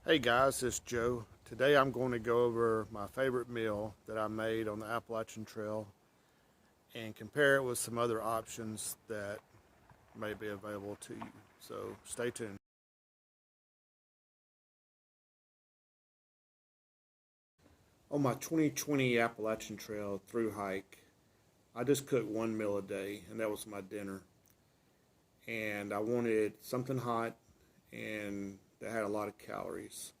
Hey guys, it's Joe. Today I'm going to go over my favorite meal that I made on the Appalachian Trail and compare it with some other options that may be available to you. So stay tuned. On my 2020 Appalachian Trail through hike, I just cooked one meal a day, and that was my dinner. And I wanted something hot and that had a lot of calories.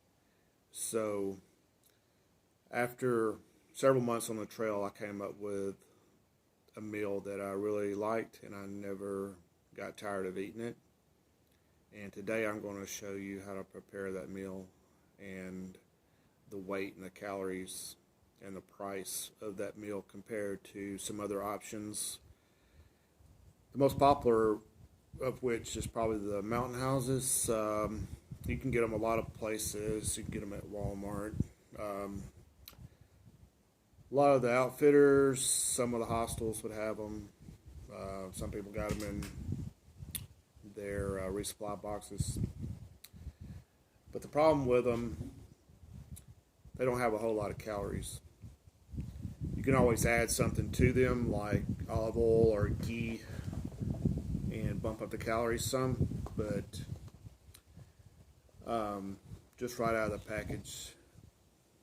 So after several months on the trail, I came up with a meal that I really liked and I never got tired of eating it. And today I'm going to show you how to prepare that meal and the weight and the calories and the price of that meal compared to some other options. The most popular of which is probably the mountain houses. You can get them a lot of places. You can get them at Walmart. A lot of the outfitters, some of the hostels would have them. Some people got them in their resupply boxes. But the problem with them, they don't have a whole lot of calories. You can always add something to them like olive oil or ghee and bump up the calories some, but just right out of the package,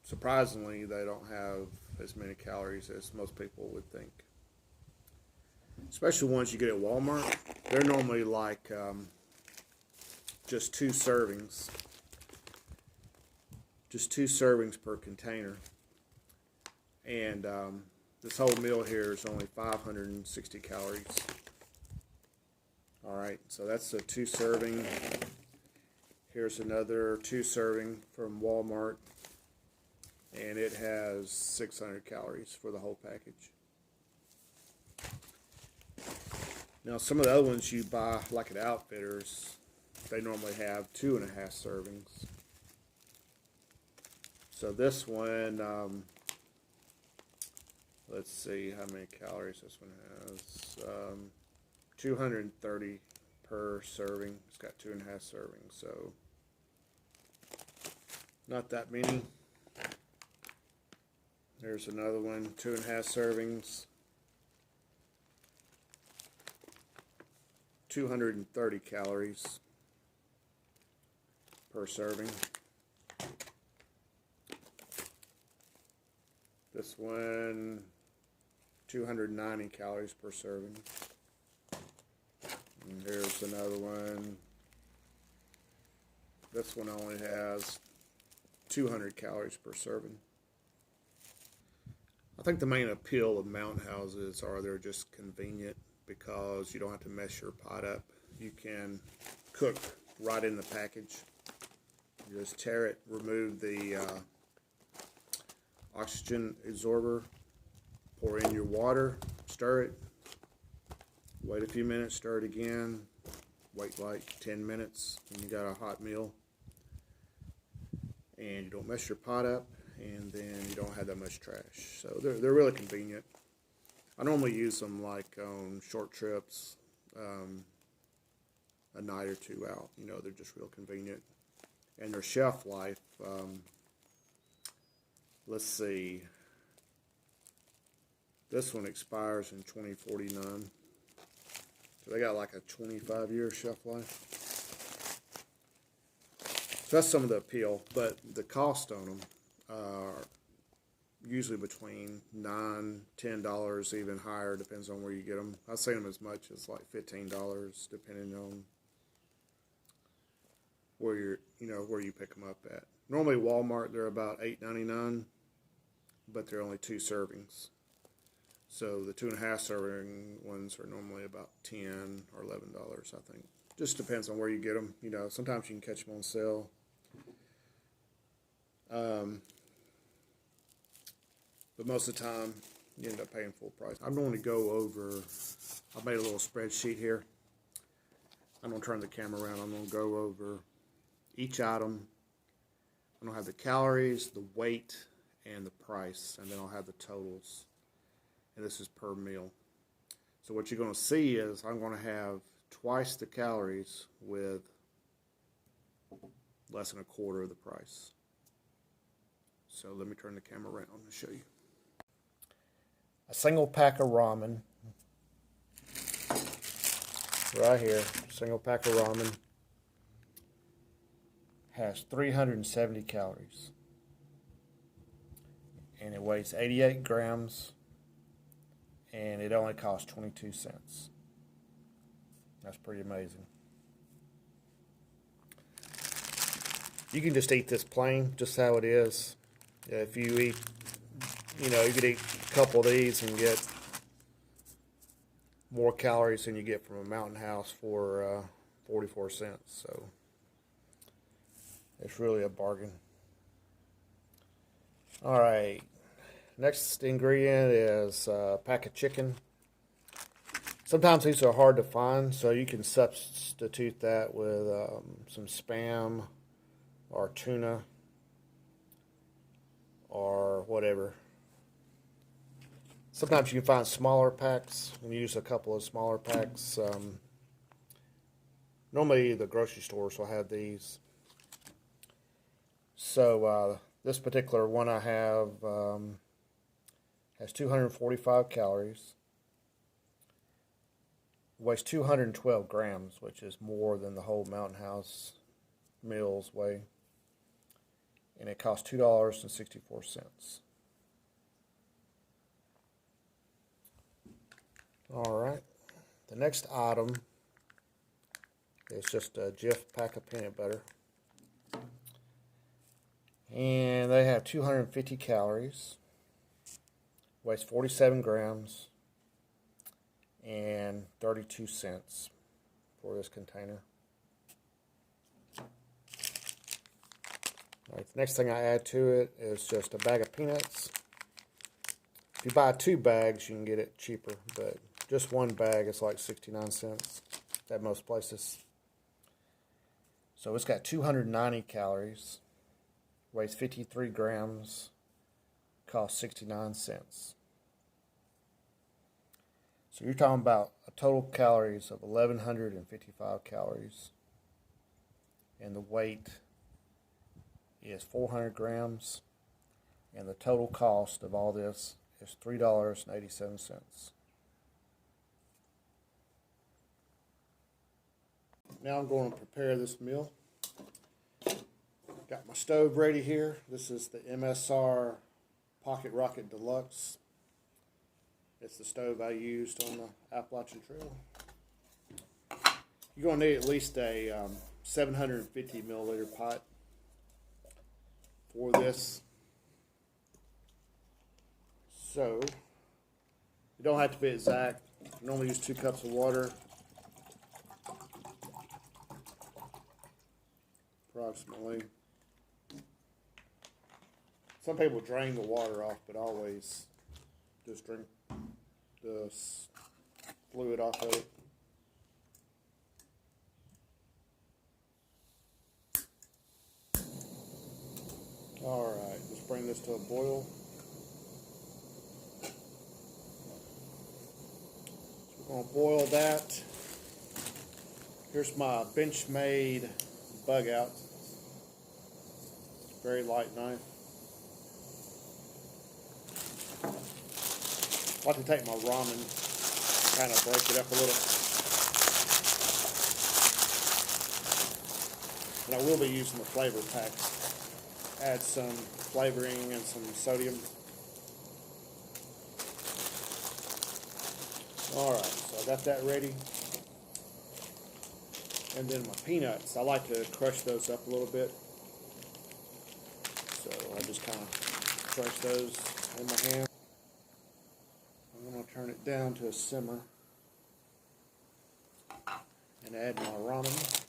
surprisingly, they don't have as many calories as most people would think. Especially ones you get at Walmart. They're normally like just two servings. Just two servings per container. And this whole meal here is only 560 calories. Alright, so that's a two serving. Here's another two serving from Walmart. And it has 600 calories for the whole package. Now some of the other ones you buy like at Outfitters, they normally have 2.5 servings. So this one, let's see how many calories this one has. 230 per serving. It's got 2.5 servings, so not that many. There's another one, 2.5 servings. 230 calories per serving. This one, 290 calories per serving. And here's another one. This one only has 200 calories per serving. I think the main appeal of mountain houses are they're just convenient because you don't have to mess your pot up. You can cook right in the package. You just tear it, remove the oxygen absorber, pour in your water, stir it, wait a few minutes, stir it again, wait like 10 minutes, and you got a hot meal. And you don't mess your pot up, and then you don't have that much trash. So they're really convenient. I normally use them like on short trips, a night or two out. You know, they're just real convenient. And their shelf life, let's see, this one expires in 2049. So they got like a 25-year shelf life. So that's some of the appeal, but the cost on them are usually between $9, $10, even higher, depends on where you get them. I've seen them as much as like $15, depending on where where you pick them up at. Normally Walmart, they're about $8.99, but they're only two servings. So the 2.5 serving ones are normally about $10 or $11, I think. Just depends on where you get them. You know, sometimes you can catch them on sale. But most of the time, you end up paying full price. I'm going to go over, I made a little spreadsheet here. I'm going to turn the camera around. I'm going to go over each item. I'm going to have the calories, the weight, and the price, and then I'll have the totals. And this is per meal. So what you're going to see is I'm going to have twice the calories with less than a quarter of the price. So let me turn the camera around and show you. A single pack of ramen, right here, single pack of ramen, has 370 calories. And it weighs 88 grams, and it only costs 22 cents. That's pretty amazing. You can just eat this plain, just how it is. If you eat, you could eat a couple of these and get more calories than you get from a Mountain House for 44 cents. So it's really a bargain. All right, next ingredient is a pack of chicken. Sometimes these are hard to find, so you can substitute that with some Spam or tuna or whatever. Sometimes you can find smaller packs and use a couple of smaller packs. Normally the grocery stores will have these. So this particular one I have has 245 calories, weighs 212 grams, which is more than the whole Mountain House meals weigh, and it costs $2.64. All right, the next item is just a Jif pack of peanut butter. And they have 250 calories, weighs 47 grams, and 32 cents for this container. All right, the next thing I add to it is just a bag of peanuts. If you buy 2 bags, you can get it cheaper, but just 1 bag is like 69 cents at most places. So it's got 290 calories. Weighs 53 grams, costs 69 cents. So you're talking about a total calories of 1,155 calories. And the weight is 400 grams. And the total cost of all this is $3.87. Now I'm going to prepare this meal. Got my stove ready here. This is the MSR Pocket Rocket Deluxe. It's the stove I used on the Appalachian Trail. You're going to need at least a 750 milliliter pot for this. So, you don't have to be exact. I normally use 2 cups of water. Approximately. Some people drain the water off, but I always just drink the fluid off of it. Alright, let's bring this to a boil. So we're going to boil that. Here's my Benchmade bug out. Very light knife. I like to take my ramen, kind of break it up a little. And I will be using the flavor packs. Add some flavoring and some sodium. Alright, so I got that ready. And then my peanuts, I like to crush those up a little bit. So I just kind of crush those in my hand. I'm going to turn it down to a simmer and add my ramen.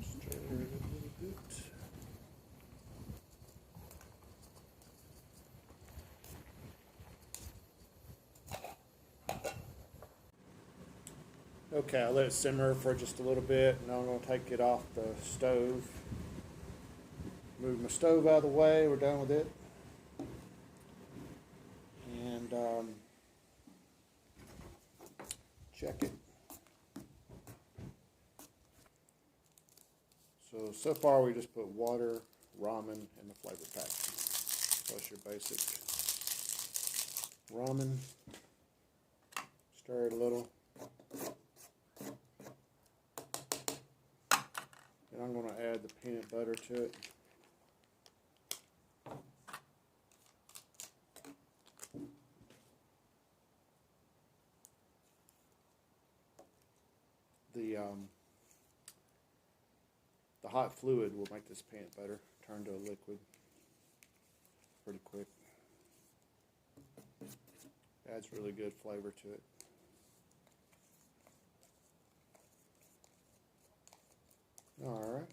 Stir it a little bit. Okay, I let it simmer for just a little bit. Now I'm going to take it off the stove. Move my stove out of the way. We're done with it. check it. So far we just put water, ramen, and the flavor pack. So that's your basic ramen. Stir it a little. And I'm going to add the peanut butter to it. The hot fluid will make this peanut butter turn to a liquid pretty quick. Adds really good flavor to it. Alright.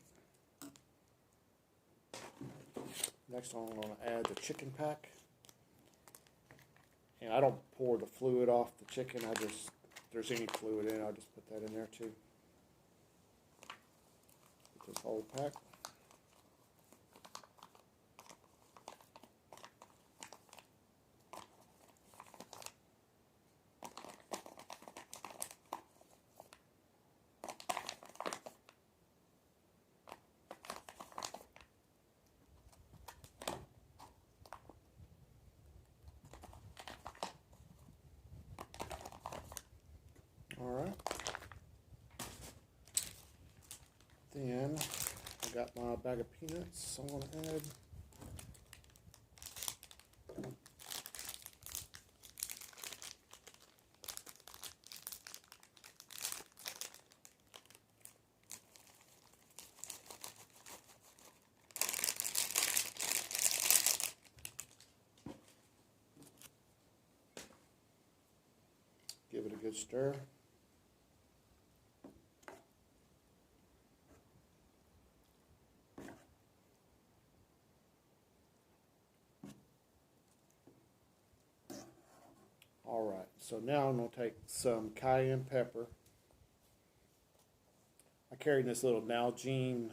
Next I'm going to add the chicken pack. And I don't pour the fluid off the chicken, if there's any fluid in it, I'll just put that in there too. Put this whole pack. Alright. Then I got my bag of peanuts I'm going to add. Give it a good stir. Alright, so now I'm going to take some cayenne pepper. I carried this little Nalgene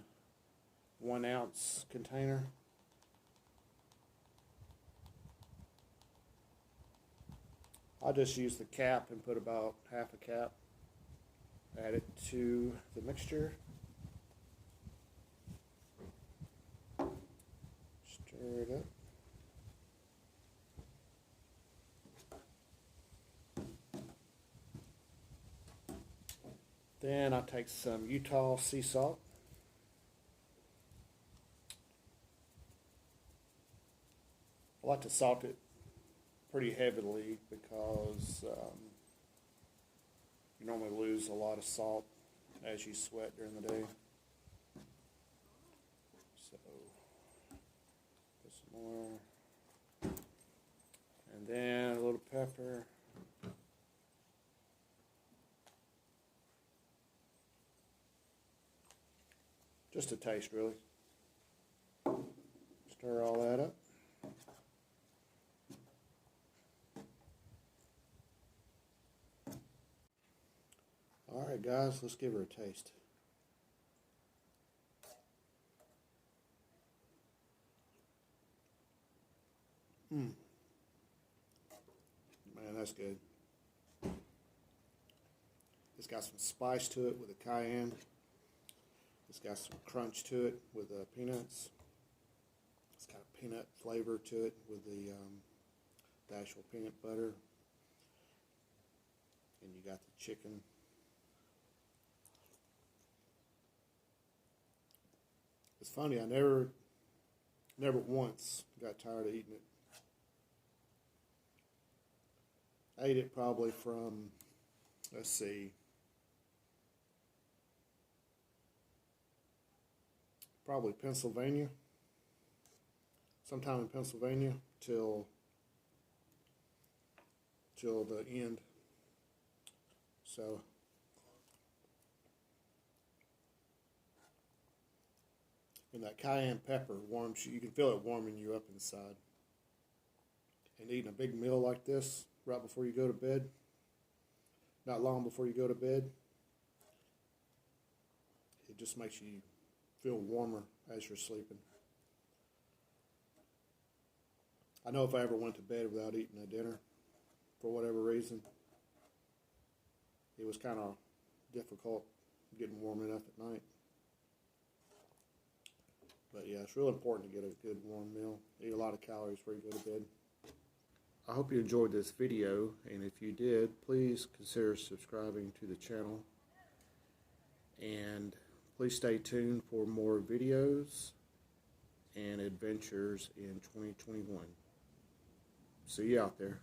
1 ounce container. I'll just use the cap and put about half a cap. Add it to the mixture. Stir it up. Then I take some Utah sea salt. I like to salt it pretty heavily because you normally lose a lot of salt as you sweat during the day. So, put some more. And then a little pepper. Just a taste, really. Stir all that up. Alright guys, let's give her a taste. Man, that's good. It's got some spice to it with the cayenne. It's got some crunch to it with the peanuts. It's got a peanut flavor to it with the actual peanut butter. And you got the chicken. It's funny, I never once got tired of eating it. I ate it probably from, let's see, probably Pennsylvania, sometime in Pennsylvania till the end. So and that cayenne pepper warms you. You can feel it warming you up inside. And eating a big meal like this right before you go to bed, not long before you go to bed, it just makes you feel warmer as you're sleeping. I know if I ever went to bed without eating a dinner, for whatever reason, it was kind of difficult getting warm enough at night. But yeah, it's real important to get a good warm meal. Eat a lot of calories before you go to bed. I hope you enjoyed this video, and if you did, please consider subscribing to the channel. And please stay tuned for more videos and adventures in 2021. See you out there.